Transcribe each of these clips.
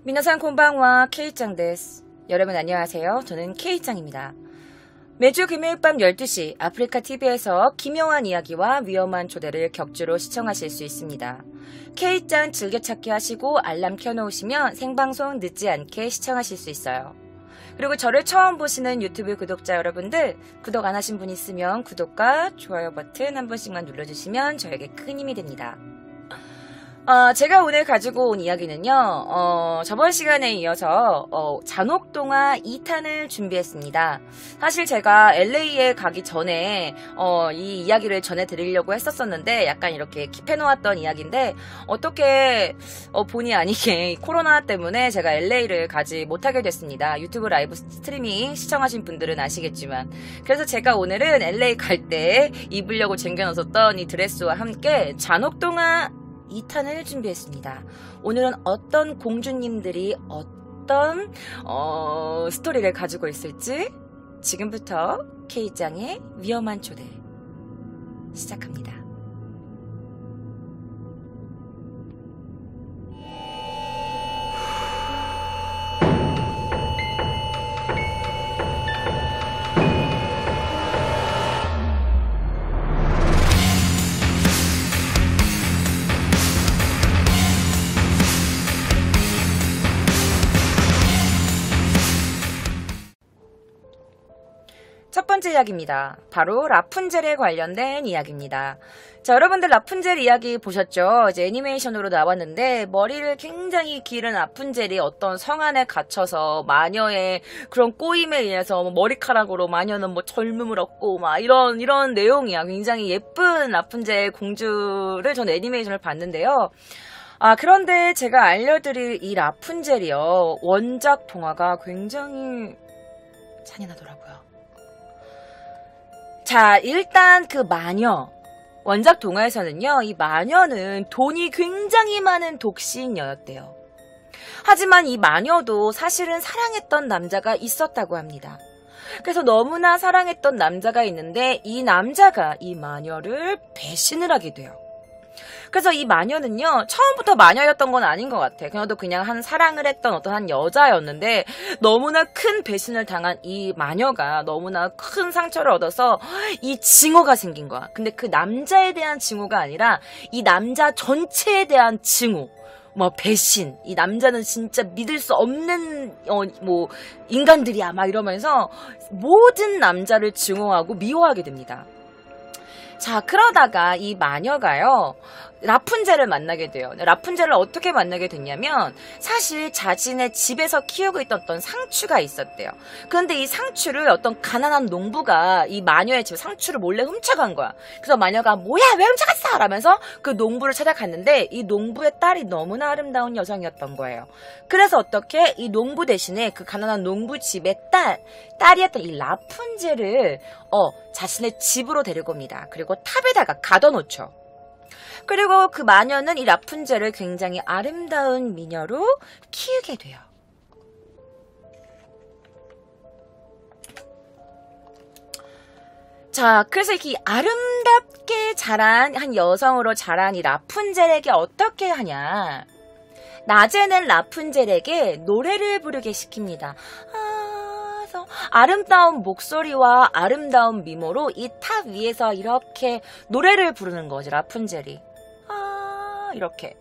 미나산 콘방와 K짱 데스. 여러분 안녕하세요. 저는 K짱입니다. 매주 금요일 밤 12시 아프리카 TV에서 기묘한 이야기와 위험한 초대를 격주로 시청하실 수 있습니다. K짱 즐겨찾기 하시고 알람 켜놓으시면 생방송 늦지 않게 시청하실 수 있어요. 그리고 저를 처음 보시는 유튜브 구독자 여러분들, 구독 안 하신 분 있으면 구독과 좋아요 버튼 한 번씩만 눌러주시면 저에게 큰 힘이 됩니다. 제가 오늘 가지고 온 이야기는요, 저번 시간에 이어서, 잔혹동화 2탄을 준비했습니다. 사실 제가 LA에 가기 전에, 이 이야기를 전해드리려고 했었었는데, 약간 이렇게 킵해놓았던 이야기인데, 어떻게, 본의 아니게 코로나 때문에 제가 LA를 가지 못하게 됐습니다. 유튜브 라이브 스트리밍 시청하신 분들은 아시겠지만. 그래서 제가 오늘은 LA 갈 때 입으려고 쟁겨놓았던 이 드레스와 함께 잔혹동화 2탄을 준비했습니다. 오늘은 어떤 공주님들이 어떤 스토리를 가지고 있을지 지금부터 K짱의 위험한 초대 시작합니다. 첫 번째 이야기입니다. 바로 라푼젤에 관련된 이야기입니다. 자, 여러분들 라푼젤 이야기 보셨죠? 이제 애니메이션으로 나왔는데 머리를 굉장히 기른 라푼젤이 어떤 성 안에 갇혀서 마녀의 그런 꼬임에 의해서 머리카락으로 마녀는 뭐 젊음을 얻고 막 이런 내용이야. 굉장히 예쁜 라푼젤 공주를 전 애니메이션을 봤는데요. 그런데 제가 알려드릴 이 라푼젤이요. 원작 동화가 굉장히 잔인하더라고요. 자, 일단 그 마녀, 원작 동화에서는요, 이 마녀는 돈이 굉장히 많은 독신녀였대요. 하지만 이 마녀도 사실은 사랑했던 남자가 있었다고 합니다. 그래서 너무나 사랑했던 남자가 있는데 이 남자가 이 마녀를 배신을 하게 돼요. 그래서 이 마녀는요, 처음부터 마녀였던 건 아닌 것 같아. 그녀도 그냥 한 사랑을 했던 어떤 한 여자였는데 너무나 큰 배신을 당한 이 마녀가 너무나 큰 상처를 얻어서 이 징후가 생긴 거야. 근데 그 남자에 대한 징후가 아니라 이 남자 전체에 대한 징후. 뭐 배신, 이 남자는 진짜 믿을 수 없는 인간들이야 막 이러면서 모든 남자를 증오하고 미워하게 됩니다. 자, 그러다가 이 마녀가요, 라푼젤을 만나게 돼요. 라푼젤을 어떻게 만나게 됐냐면 사실 자신의 집에서 키우고 있던 어떤 상추가 있었대요. 그런데 이 상추를 어떤 가난한 농부가 이 마녀의 집 상추를 몰래 훔쳐간 거야. 그래서 마녀가 뭐야 왜 훔쳐갔어? 라면서 그 농부를 찾아갔는데 이 농부의 딸이 너무나 아름다운 여성이었던 거예요. 그래서 어떻게 이 농부 대신에 그 가난한 농부 집의 딸이었던 이 라푼젤을 자신의 집으로 데리고 옵니다. 그리고 탑에다가 가둬놓죠. 그리고 그 마녀는 이 라푼젤을 굉장히 아름다운 미녀로 키우게 돼요. 자, 그래서 이렇게 아름답게 자란 한 여성으로 자란 이 라푼젤에게 어떻게 하냐. 낮에는 라푼젤에게 노래를 부르게 시킵니다. 아름다운 목소리와 아름다운 미모로 이 탑 위에서 이렇게 노래를 부르는 거지, 라푼젤이. 이렇게.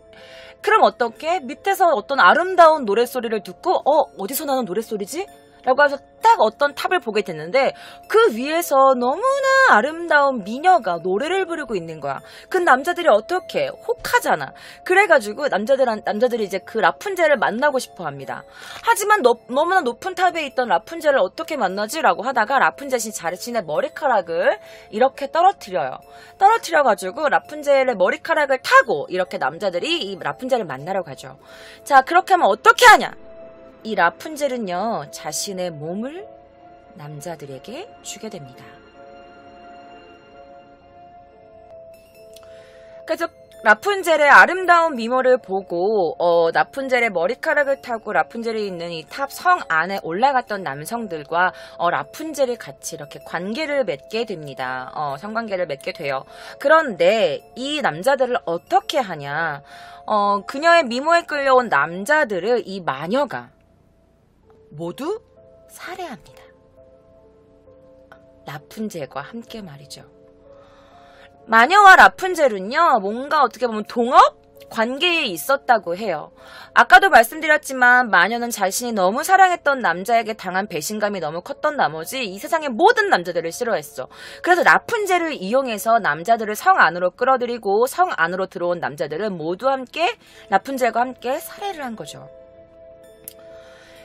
그럼 어떻게? 밑에서 어떤 아름다운 노랫소리를 듣고 어디서 나는 노랫소리지? 라고 해서 딱 어떤 탑을 보게 됐는데 그 위에서 너무나 아름다운 미녀가 노래를 부르고 있는 거야. 그 남자들이 어떻게 혹하잖아. 그래가지고 남자들이 이제 그 라푼젤을 만나고 싶어 합니다. 하지만 너무나 높은 탑에 있던 라푼젤을 어떻게 만나지? 라고 하다가 라푼젤이 자신의 머리카락을 이렇게 떨어뜨려가지고 라푼젤의 머리카락을 타고 이렇게 남자들이 이 라푼젤을 만나러 가죠. 자, 그렇게 하면 어떻게 하냐? 이 라푼젤은요, 자신의 몸을 남자들에게 주게 됩니다. 그래서 라푼젤의 아름다운 미모를 보고 라푼젤의 머리카락을 타고 라푼젤이 있는 이 탑 성 안에 올라갔던 남성들과 라푼젤이 같이 이렇게 관계를 맺게 됩니다. 성관계를 맺게 돼요. 그런데 이 남자들을 어떻게 하냐? 그녀의 미모에 끌려온 남자들을 이 마녀가 모두 살해합니다. 라푼젤과 함께 말이죠. 마녀와 라푼젤은요, 뭔가 어떻게 보면 동업 관계에 있었다고 해요. 아까도 말씀드렸지만 마녀는 자신이 너무 사랑했던 남자에게 당한 배신감이 너무 컸던 나머지 이 세상의 모든 남자들을 싫어했어. 그래서 라푼젤을 이용해서 남자들을 성 안으로 끌어들이고 성 안으로 들어온 남자들은 모두 함께 라푼젤과 함께 살해를 한 거죠.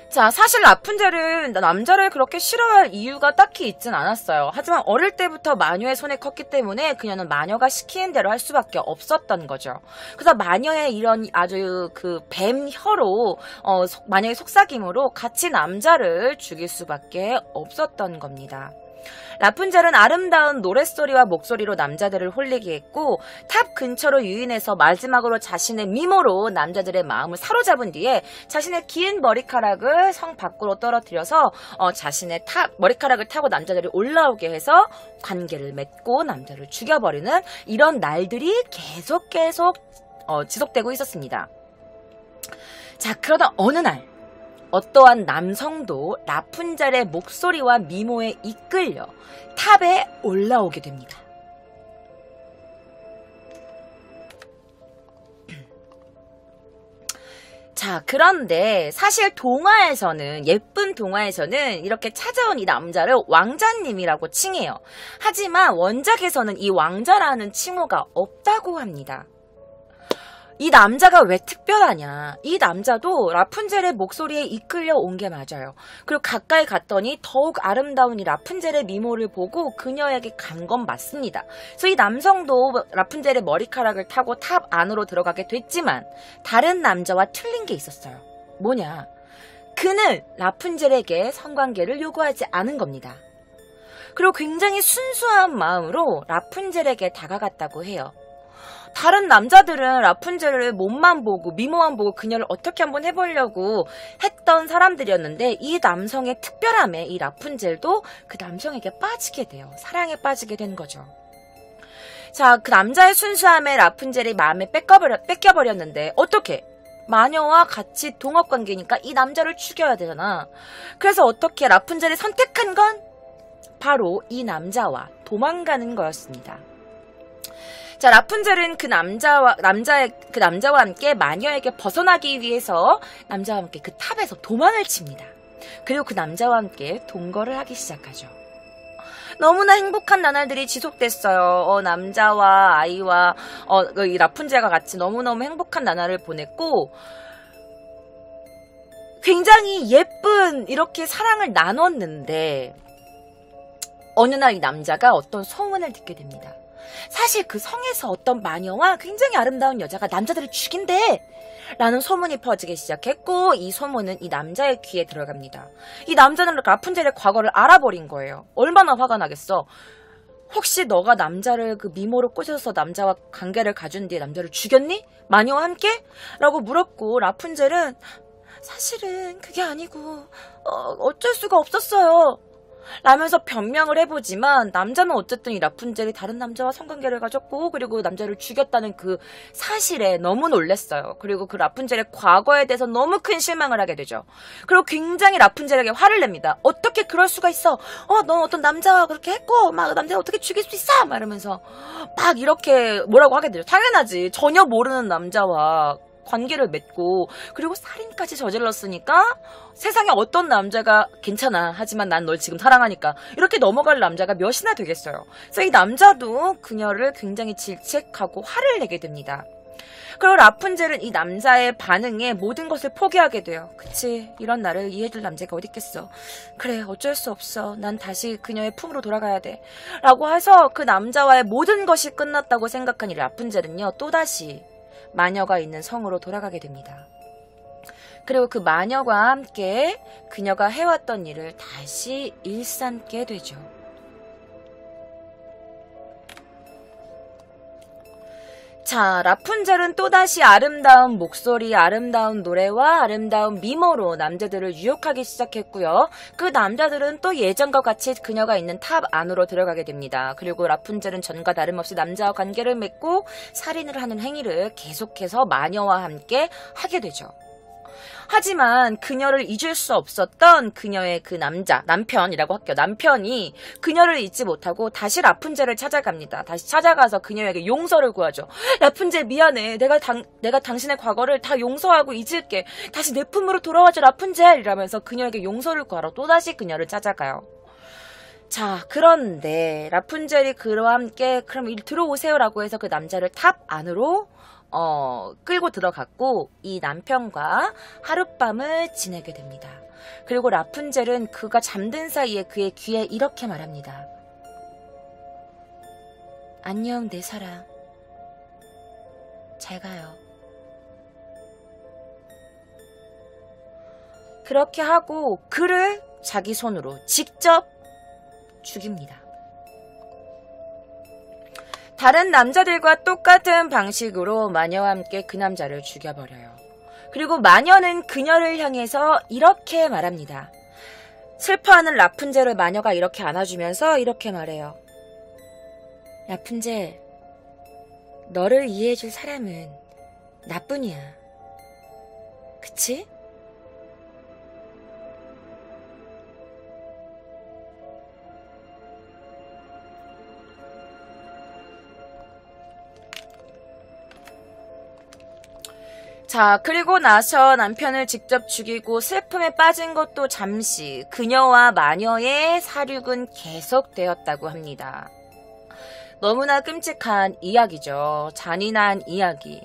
자, 사실 라푼젤은 남자를 그렇게 싫어할 이유가 딱히 있진 않았어요. 하지만 어릴 때부터 마녀의 손에 컸기 때문에 그녀는 마녀가 시키는 대로 할 수밖에 없었던 거죠. 그래서 마녀의 이런 아주 그 뱀혀로 마녀의 속삭임으로 같이 남자를 죽일 수밖에 없었던 겁니다. 라푼젤은 아름다운 노랫소리와 목소리로 남자들을 홀리게 했고 탑 근처로 유인해서 마지막으로 자신의 미모로 남자들의 마음을 사로잡은 뒤에 자신의 긴 머리카락을 성 밖으로 떨어뜨려서 자신의 머리카락을 타고 남자들이 올라오게 해서 관계를 맺고 남자를 죽여버리는 이런 날들이 계속 지속되고 있었습니다. 자, 그러다 어느 날 어떠한 남성도 라푼젤의 목소리와 미모에 이끌려 탑에 올라오게 됩니다. 자, 그런데 사실 예쁜 동화에서는 이렇게 찾아온 이 남자를 왕자님이라고 칭해요. 하지만 원작에서는 이 왕자라는 칭호가 없다고 합니다. 이 남자가 왜 특별하냐? 이 남자도 라푼젤의 목소리에 이끌려 온 게 맞아요. 그리고 가까이 갔더니 더욱 아름다운 이 라푼젤의 미모를 보고 그녀에게 간 건 맞습니다. 그래서 이 남성도 라푼젤의 머리카락을 타고 탑 안으로 들어가게 됐지만 다른 남자와 틀린 게 있었어요. 뭐냐? 그는 라푼젤에게 성관계를 요구하지 않은 겁니다. 그리고 굉장히 순수한 마음으로 라푼젤에게 다가갔다고 해요. 다른 남자들은 라푼젤을 몸만 보고 미모만 보고 그녀를 어떻게 한번 해보려고 했던 사람들이었는데 이 남성의 특별함에 이 라푼젤도 그 남성에게 빠지게 돼요. 사랑에 빠지게 된 거죠. 자, 그 남자의 순수함에 라푼젤이 마음에 뺏겨버렸는데 어떻게? 마녀와 같이 동업관계니까 이 남자를 죽여야 되잖아. 그래서 어떻게 라푼젤이 선택한 건 바로 이 남자와 도망가는 거였습니다. 자, 라푼젤은 그 남자와 함께 마녀에게 벗어나기 위해서 남자와 함께 그 탑에서 도망을 칩니다. 그리고 그 남자와 함께 동거를 하기 시작하죠. 너무나 행복한 나날들이 지속됐어요. 남자와 아이와 이 라푼젤과 같이 너무너무 행복한 나날을 보냈고 굉장히 예쁜 이렇게 사랑을 나눴는데 어느 날 이 남자가 어떤 소문을 듣게 됩니다. 사실 그 성에서 어떤 마녀와 굉장히 아름다운 여자가 남자들을 죽인대 라는 소문이 퍼지기 시작했고 이 소문은 이 남자의 귀에 들어갑니다. 이 남자는 라푼젤의 과거를 알아버린 거예요. 얼마나 화가 나겠어. 혹시 너가 남자를 그 미모로 꼬셔서 남자와 관계를 가준 뒤에 남자를 죽였니? 마녀와 함께? 라고 물었고 라푼젤은 사실은 그게 아니고 어쩔 수가 없었어요 라면서 변명을 해보지만 남자는 어쨌든 이 라푼젤이 다른 남자와 성관계를 가졌고 그리고 남자를 죽였다는 그 사실에 너무 놀랐어요. 그리고 그 라푼젤의 과거에 대해서 너무 큰 실망을 하게 되죠. 그리고 굉장히 라푼젤에게 화를 냅니다. 어떻게 그럴 수가 있어? 넌 어떤 남자와 그렇게 했고 막 남자를 어떻게 죽일 수 있어? 막 이러면서 막 이렇게 뭐라고 하게 되죠. 당연하지. 전혀 모르는 남자와 관계를 맺고 그리고 살인까지 저질렀으니까 세상에 어떤 남자가 괜찮아 하지만 난 널 지금 사랑하니까 이렇게 넘어갈 남자가 몇이나 되겠어요. 그래서 이 남자도 그녀를 굉장히 질책하고 화를 내게 됩니다. 그리고 라푼젤은 이 남자의 반응에 모든 것을 포기하게 돼요. 그치, 이런 나를 이해해줄 남자가 어디 있겠어. 그래, 어쩔 수 없어. 난 다시 그녀의 품으로 돌아가야 돼 라고 해서 그 남자와의 모든 것이 끝났다고 생각한 이 라푼젤은요 또다시 마녀가 있는 성으로 돌아가게 됩니다. 그리고 그 마녀와 함께 그녀가 해왔던 일을 다시 일삼게 되죠. 자, 라푼젤은 또다시 아름다운 목소리, 아름다운 노래와 아름다운 미모로 남자들을 유혹하기 시작했고요. 그 남자들은 또 예전과 같이 그녀가 있는 탑 안으로 들어가게 됩니다. 그리고 라푼젤은 전과 다름없이 남자와 관계를 맺고 살인을 하는 행위를 계속해서 마녀와 함께 하게 되죠. 하지만 그녀를 잊을 수 없었던 그녀의 그 남편이라고 할게요. 남편이 그녀를 잊지 못하고 다시 라푼젤을 찾아갑니다. 다시 찾아가서 그녀에게 용서를 구하죠. 라푼젤 미안해. 내가 당신의 과거를 다 용서하고 잊을게. 다시 내 품으로 돌아와줘 라푼젤 이라면서 그녀에게 용서를 구하러 또다시 그녀를 찾아가요. 자, 그런데 라푼젤이 그와 함께 그럼 들어오세요 라고 해서 그 남자를 탑 안으로 끌고 들어갔고 이 남편과 하룻밤을 지내게 됩니다. 그리고 라푼젤은 그가 잠든 사이에 그의 귀에 이렇게 말합니다. 안녕 내 사랑. 잘 가요. 그렇게 하고 그를 자기 손으로 직접 죽입니다. 다른 남자들과 똑같은 방식으로 마녀와 함께 그 남자를 죽여버려요. 그리고 마녀는 그녀를 향해서 이렇게 말합니다. 슬퍼하는 라푼젤을 마녀가 이렇게 안아주면서 이렇게 말해요. 라푼젤, 너를 이해해줄 사람은 나뿐이야. 그치? 자, 그리고 나서 남편을 직접 죽이고 슬픔에 빠진 것도 잠시 그녀와 마녀의 사륙은 계속되었다고 합니다. 너무나 끔찍한 이야기죠. 잔인한 이야기.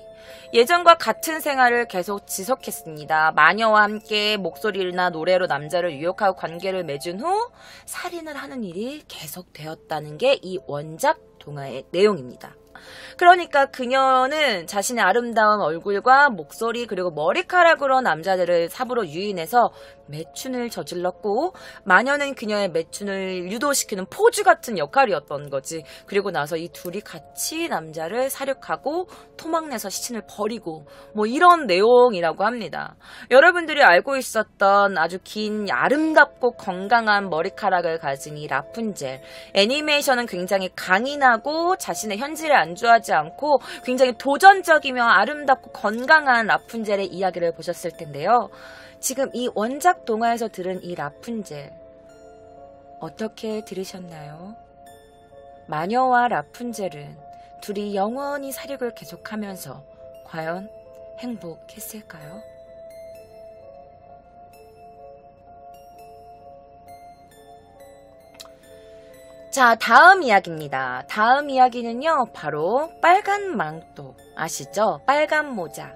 예전과 같은 생활을 계속 지속했습니다. 마녀와 함께 목소리나 노래로 남자를 유혹하고 관계를 맺은 후 살인을 하는 일이 계속되었다는 게 이 원작 동화의 내용입니다. 그러니까 그녀는 자신의 아름다운 얼굴과 목소리 그리고 머리카락으로 남자들을 삽으로 유인해서 매춘을 저질렀고 마녀는 그녀의 매춘을 유도시키는 포주 같은 역할이었던 거지. 그리고 나서 이 둘이 같이 남자를 사륙하고 토막내서 시신을 버리고 뭐 이런 내용이라고 합니다. 여러분들이 알고 있었던 아주 긴 아름답고 건강한 머리카락을 가진 이 라푼젤, 애니메이션은 굉장히 강인하고 자신의 현실에 안주하지 않고 굉장히 도전적이며 아름답고 건강한 라푼젤의 이야기를 보셨을 텐데요. 지금 이 원작 동화에서 들은 이 라푼젤 어떻게 들으셨나요? 마녀와 라푼젤은 둘이 영원히 사륙을 계속하면서 과연 행복했을까요? 자, 다음 이야기입니다. 다음 이야기는요, 바로 빨간 망토 아시죠? 빨간 모자.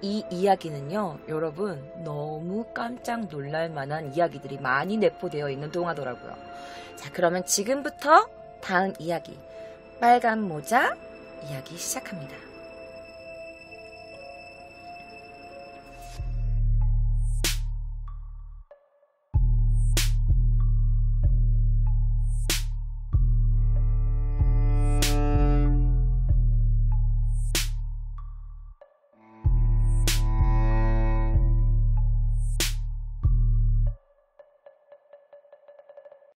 이 이야기는요, 여러분 너무 깜짝 놀랄 만한 이야기들이 많이 내포되어 있는 동화더라고요. 자, 그러면 지금부터 다음 이야기, 빨간 모자 이야기 시작합니다.